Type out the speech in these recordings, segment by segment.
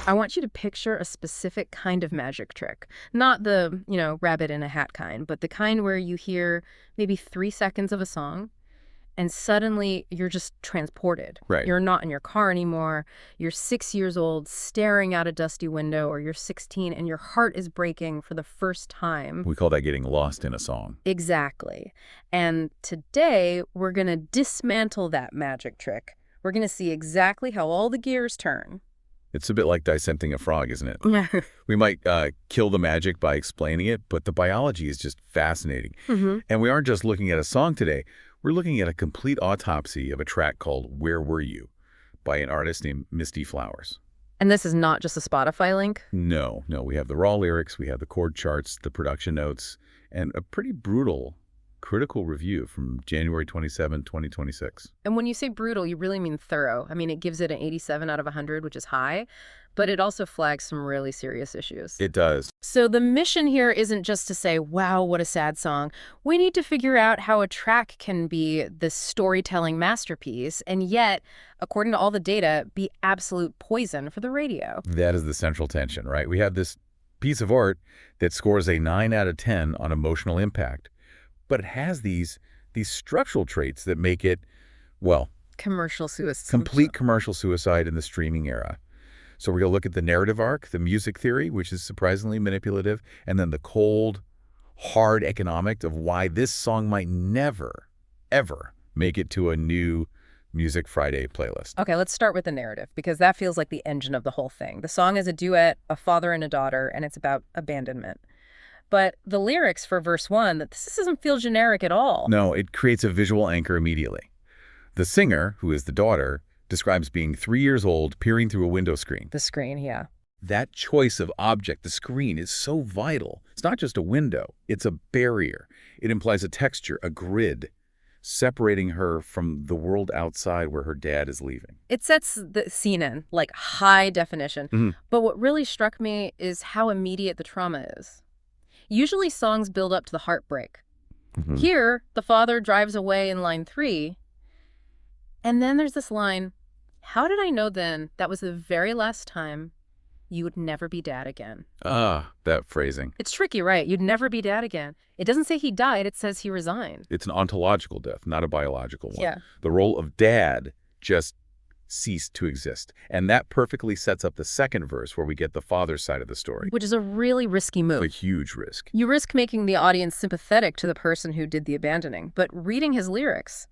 I want you to picture a specific kind of magic trick. Not the, rabbit in a hat kind, but the kind where you hear maybe 3 seconds of a song and suddenly you're just transported. Right. You're not in your car anymore. You're 6 years old staring out a dusty window, or you're 16 and your heart is breaking for the first time. We call that getting lost in a song. Exactly. And today we're going to dismantle that magic trick. We're going to see exactly how all the gears turn. It's a bit like dissecting a frog, isn't it? We might kill the magic by explaining it, but the biology is just fascinating. And we aren't just looking at a song today. We're looking at a complete autopsy of a track called Where Were You by an artist named Misty Flowers. And this is not just a Spotify link? No. We have the raw lyrics, we have the chord charts, the production notes, and a pretty brutal critical review from January 27, 2026. And when you say brutal, you really mean thorough. I mean, it gives it an 87 out of 100, which is high, but it also flags some really serious issues. It does. So the mission here isn't just to say, wow, what a sad song. We need to figure out how a track can be this storytelling masterpiece and yet, according to all the data, be absolute poison for the radio. That is the central tension, right? We have this piece of art that scores a 9 out of 10 on emotional impact, but it has these structural traits that make it, well, commercial suicide. Complete commercial suicide in the streaming era. So we're going to look at the narrative arc, the music theory, which is surprisingly manipulative, and then the cold, hard economics of why this song might never, ever make it to a new Music Friday playlist. Okay, let's start with the narrative, because that feels like the engine of the whole thing. The song is a duet, a father and a daughter, and it's about abandonment. But the lyrics for verse 1, this doesn't feel generic at all. No, it creates a visual anchor immediately. The singer, who is the daughter, describes being 3 years old, peering through a window screen. The screen, yeah. That choice of object, the screen, is so vital. It's not just a window. It's a barrier. It implies a texture, a grid, separating her from the world outside where her dad is leaving. It sets the scene in, like high definition. But what really struck me is how immediate the trauma is. Usually songs build up to the heartbreak. Here, the father drives away in line 3, and then there's this line, how did I know then that was the very last time you would never be dad again? Ah, that phrasing. It's tricky, right? You'd never be dad again. It doesn't say he died, it says he resigned. It's an ontological death, not a biological one. Yeah. The role of dad just ceased to exist. And that perfectly sets up the second verse where we get the father's side of the story. Which is a really risky move. A huge risk. You risk making the audience sympathetic to the person who did the abandoning, but reading his lyrics,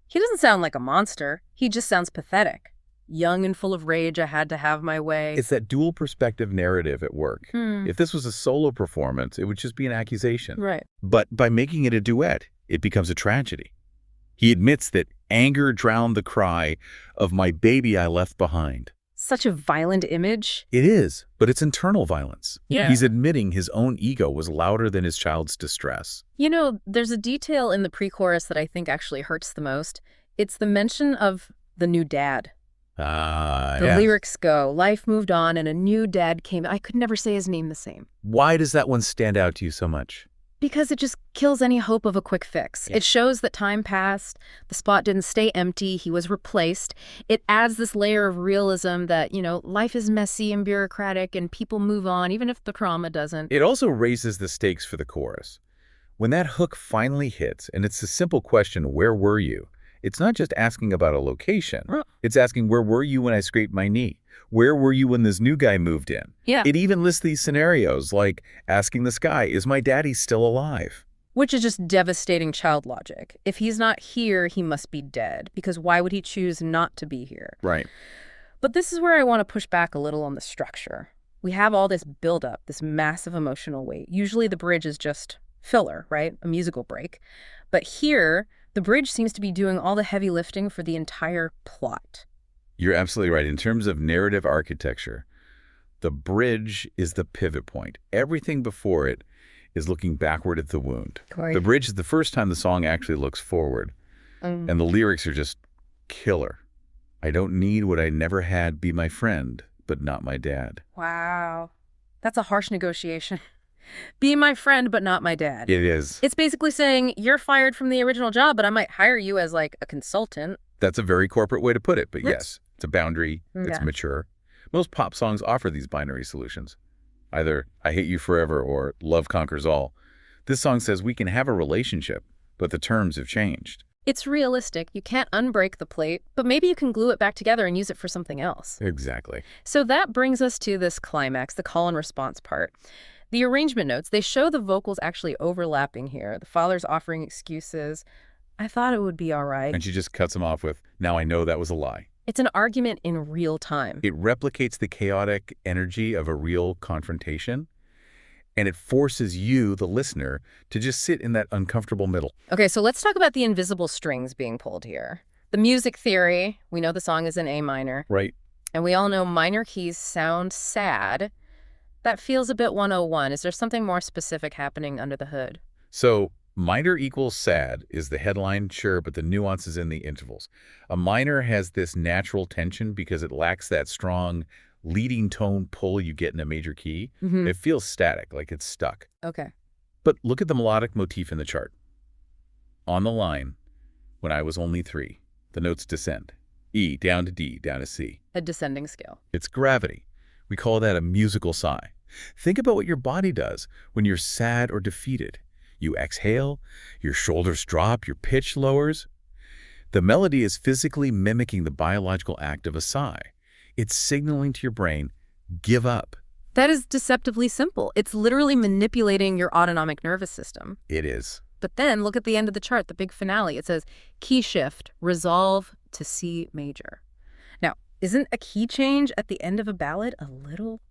he doesn't sound like a monster. He just sounds pathetic. Young and full of rage, I had to have my way. It's that dual perspective narrative at work. If this was a solo performance, it would just be an accusation. Right. But by making it a duet, it becomes a tragedy. He admits that anger drowned the cry of my baby I left behind. Such a violent image. It is, but it's internal violence. Yeah. He's admitting his own ego was louder than his child's distress. You know, there's a detail in the pre-chorus that I think actually hurts the most. It's the mention of the new dad. The lyrics go, life moved on and a new dad came. I could never say his name the same. Why does that one stand out to you so much? Because it just kills any hope of a quick fix. Yeah. It shows that time passed, the spot didn't stay empty, he was replaced. It adds this layer of realism that, life is messy and bureaucratic and people move on, even if the trauma doesn't. It also raises the stakes for the chorus. When that hook finally hits, and it's a simple question, where were you? It's not just asking about a location. It's asking, where were you when I scraped my knee? Where were you when this new guy moved in? Yeah. It even lists these scenarios, like asking the sky, is my daddy still alive? Which is just devastating child logic. If he's not here, he must be dead, because why would he choose not to be here? Right. But this is where I want to push back a little on the structure. We have all this buildup, this massive emotional weight. Usually the bridge is just filler, right? A musical break. But here, the bridge seems to be doing all the heavy lifting for the entire plot. You're absolutely right. In terms of narrative architecture, the bridge is the pivot point. Everything before it is looking backward at the wound. Corey. The bridge is the first time the song actually looks forward. And the lyrics are just killer. I don't need what I never had, be my friend, but not my dad. Wow. That's a harsh negotiation. Be my friend, but not my dad. It is. It's basically saying, you're fired from the original job, but I might hire you as like a consultant. That's a very corporate way to put it, but yes, it's a boundary, it's Yeah. mature. Most pop songs offer these binary solutions. Either I hate you forever or love conquers all. This song says we can have a relationship, but the terms have changed. It's realistic. You can't unbreak the plate, but maybe you can glue it back together and use it for something else. Exactly. So that brings us to this climax, the call and response part. The arrangement notes, they show the vocals actually overlapping here. The father's offering excuses. I thought it would be all right. And she just cuts him off with, now I know that was a lie. It's an argument in real time. It replicates the chaotic energy of a real confrontation, and it forces you, the listener, to just sit in that uncomfortable middle. Okay, so let's talk about the invisible strings being pulled here. The music theory, we know the song is in A minor. Right. And we all know minor keys sound sad. That feels a bit 101. Is there something more specific happening under the hood? So minor equals sad is the headline, sure, but the nuance is in the intervals. A minor has this natural tension because it lacks that strong leading tone pull you get in a major key. It feels static, like it's stuck. Okay. But look at the melodic motif in the chart. On the line, when I was only 3, the notes descend. E down to D, down to C. A descending scale. It's gravity. We call that a musical sigh. Think about what your body does when you're sad or defeated. You exhale, your shoulders drop, your pitch lowers. The melody is physically mimicking the biological act of a sigh. It's signaling to your brain, give up. That is deceptively simple. It's literally manipulating your autonomic nervous system. It is. But then look at the end of the chart, the big finale. It says, key shift, resolve to C major. Now, isn't a key change at the end of a ballad a little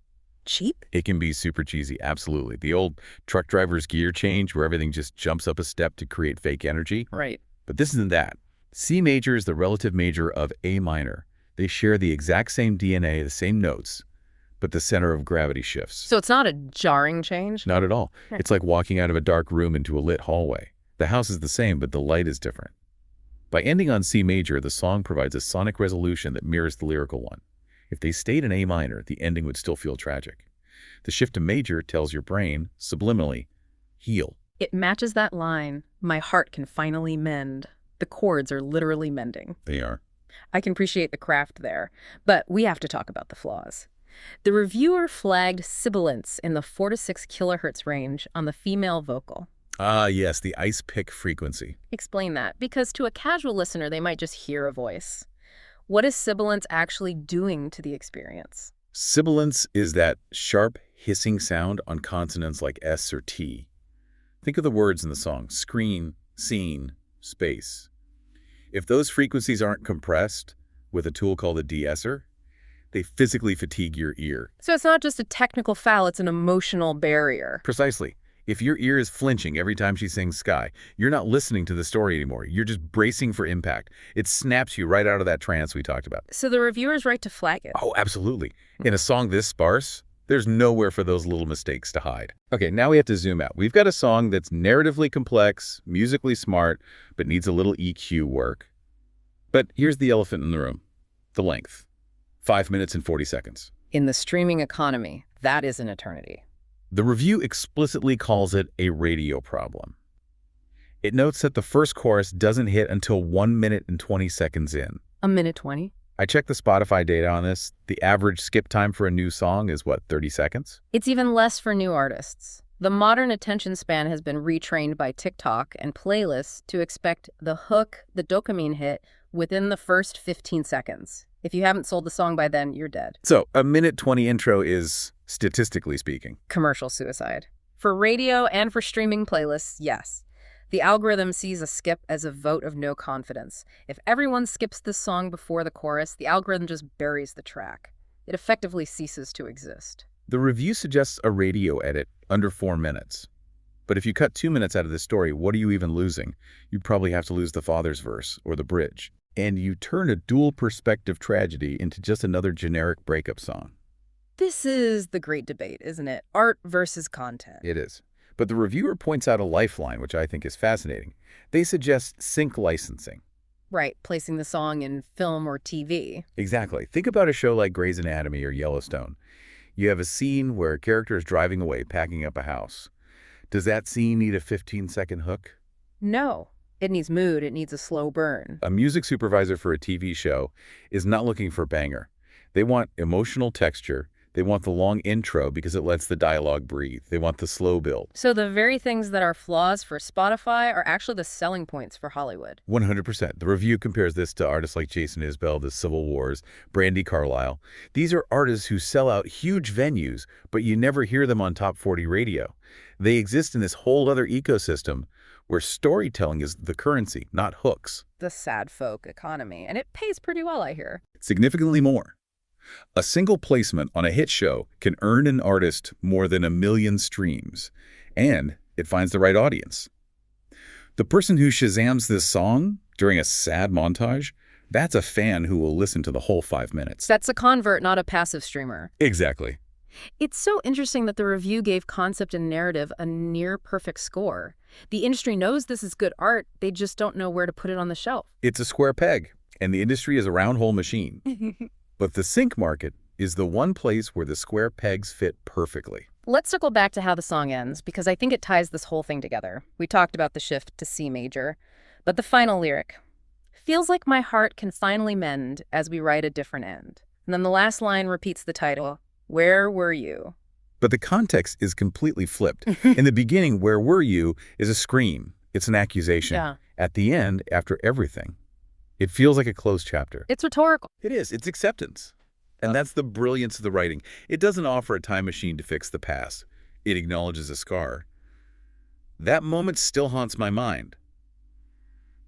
cheap? It can be super cheesy, absolutely. The old truck driver's gear change where everything just jumps up a step to create fake energy. Right. But this isn't that. C major is the relative major of A minor. They share the exact same DNA, the same notes, but the center of gravity shifts. So it's not a jarring change? Not at all. It's like walking out of a dark room into a lit hallway. The house is the same, but the light is different. By ending on C major, the song provides a sonic resolution that mirrors the lyrical one. If they stayed in A minor, the ending would still feel tragic. The shift to major tells your brain, subliminally, heal. It matches that line, my heart can finally mend. The chords are literally mending. They are. I can appreciate the craft there, but we have to talk about the flaws. The reviewer flagged sibilance in the 4 to 6 kilohertz range on the female vocal. Ah, yes, the ice pick frequency. Explain that, because to a casual listener, they might just hear a voice. What is sibilance actually doing to the experience? Sibilance is that sharp, hissing sound on consonants like S or T. Think of the words in the song, screen, scene, space. If those frequencies aren't compressed with a tool called a de-esser, they physically fatigue your ear. So it's not just a technical foul, it's an emotional barrier. Precisely. If your ear is flinching every time she sings Sky, you're not listening to the story anymore. You're just bracing for impact. It snaps you right out of that trance we talked about. So the reviewer's right to flag it. Oh, absolutely. In a song this sparse, there's nowhere for those little mistakes to hide. Okay, now we have to zoom out. We've got a song that's narratively complex, musically smart, but needs a little EQ work. But here's the elephant in the room. The length. 5 minutes and 40 seconds. In the streaming economy, that is an eternity. The review explicitly calls it a radio problem. It notes that the first chorus doesn't hit until 1 minute and 20 seconds in. A minute 20? I checked the Spotify data on this. The average skip time for a new song is, what, 30 seconds? It's even less for new artists. The modern attention span has been retrained by TikTok and playlists to expect the hook, the dopamine hit, within the first 15 seconds. If you haven't sold the song by then, you're dead. So a minute 20 intro is, statistically speaking, commercial suicide. For radio and for streaming playlists, yes. The algorithm sees a skip as a vote of no confidence. If everyone skips this song before the chorus, the algorithm just buries the track. It effectively ceases to exist. The review suggests a radio edit under 4 minutes. But if you cut 2 minutes out of this story, what are you even losing? You'd probably have to lose the father's verse or the bridge. And you turn a dual perspective tragedy into just another generic breakup song. This is the great debate, isn't it? Art versus content. It is. But the reviewer points out a lifeline, which I think is fascinating. They suggest sync licensing. Right, placing the song in film or TV. Exactly. Think about a show like Grey's Anatomy or Yellowstone. You have a scene where a character is driving away, packing up a house. Does that scene need a 15-second hook? No. It needs mood. It needs a slow burn. A music supervisor for a TV show is not looking for banger. They want emotional texture. They want the long intro because it lets the dialogue breathe. They want the slow build. So the very things that are flaws for Spotify are actually the selling points for Hollywood. 100%. The review compares this to artists like Jason Isbell, The Civil Wars, Brandy Carlisle. These are artists who sell out huge venues, but you never hear them on top 40 radio. They exist in this whole other ecosystem where storytelling is the currency, not hooks. The sad folk economy. And it pays pretty well, I hear. Significantly more. A single placement on a hit show can earn an artist more than 1 million streams, and it finds the right audience. The person who Shazams this song during a sad montage, that's a fan who will listen to the whole 5 minutes. That's a convert, not a passive streamer. Exactly. It's so interesting that the review gave concept and narrative a near-perfect score. The industry knows this is good art, they just don't know where to put it on the shelf. It's a square peg, and the industry is a round hole machine. But the sync market is the one place where the square pegs fit perfectly. Let's circle back to how the song ends, because I think it ties this whole thing together. We talked about the shift to C major, but the final lyric, feels like my heart can finally mend as we write a different end. And then the last line repeats the title, Where Were You? But the context is completely flipped. In the beginning, where were you is a scream. It's an accusation. Yeah. At the end, after everything, it feels like a closed chapter. It's rhetorical. It is. It's acceptance. And that's the brilliance of the writing. It doesn't offer a time machine to fix the past. It acknowledges a scar. That moment still haunts my mind.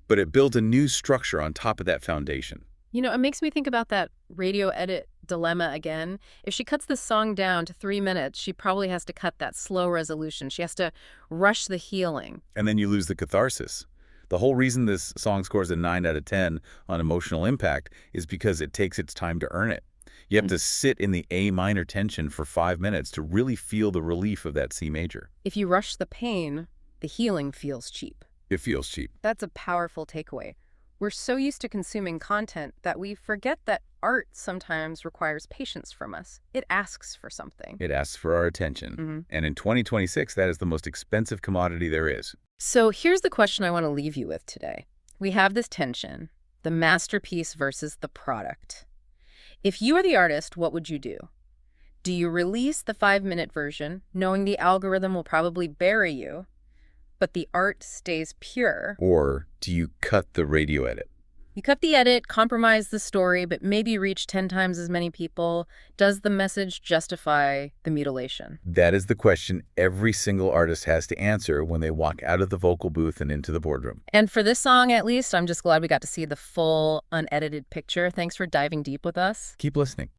But it builds a new structure on top of that foundation. You know, it makes me think about that radio edit dilemma again. If she cuts this song down to 3 minutes, she probably has to cut that slow resolution. She has to rush the healing. And then you lose the catharsis. The whole reason this song scores a 9 out of 10 on emotional impact is because it takes its time to earn it. You have to sit in the A minor tension for 5 minutes to really feel the relief of that C major. If you rush the pain, the healing feels cheap. It feels cheap. That's a powerful takeaway. We're so used to consuming content that we forget that art sometimes requires patience from us. It asks for something. It asks for our attention. And in 2026, that is the most expensive commodity there is. So here's the question I want to leave you with today. We have this tension, the masterpiece versus the product. If you are the artist, what would you do? Do you release the 5-minute version, knowing the algorithm will probably bury you, but the art stays pure? Or do you cut the radio edit? You cut the edit, compromise the story, but maybe reach 10 times as many people. Does the message justify the mutilation? That is the question every single artist has to answer when they walk out of the vocal booth and into the boardroom. And for this song, at least, I'm just glad we got to see the full, unedited picture. Thanks for diving deep with us. Keep listening.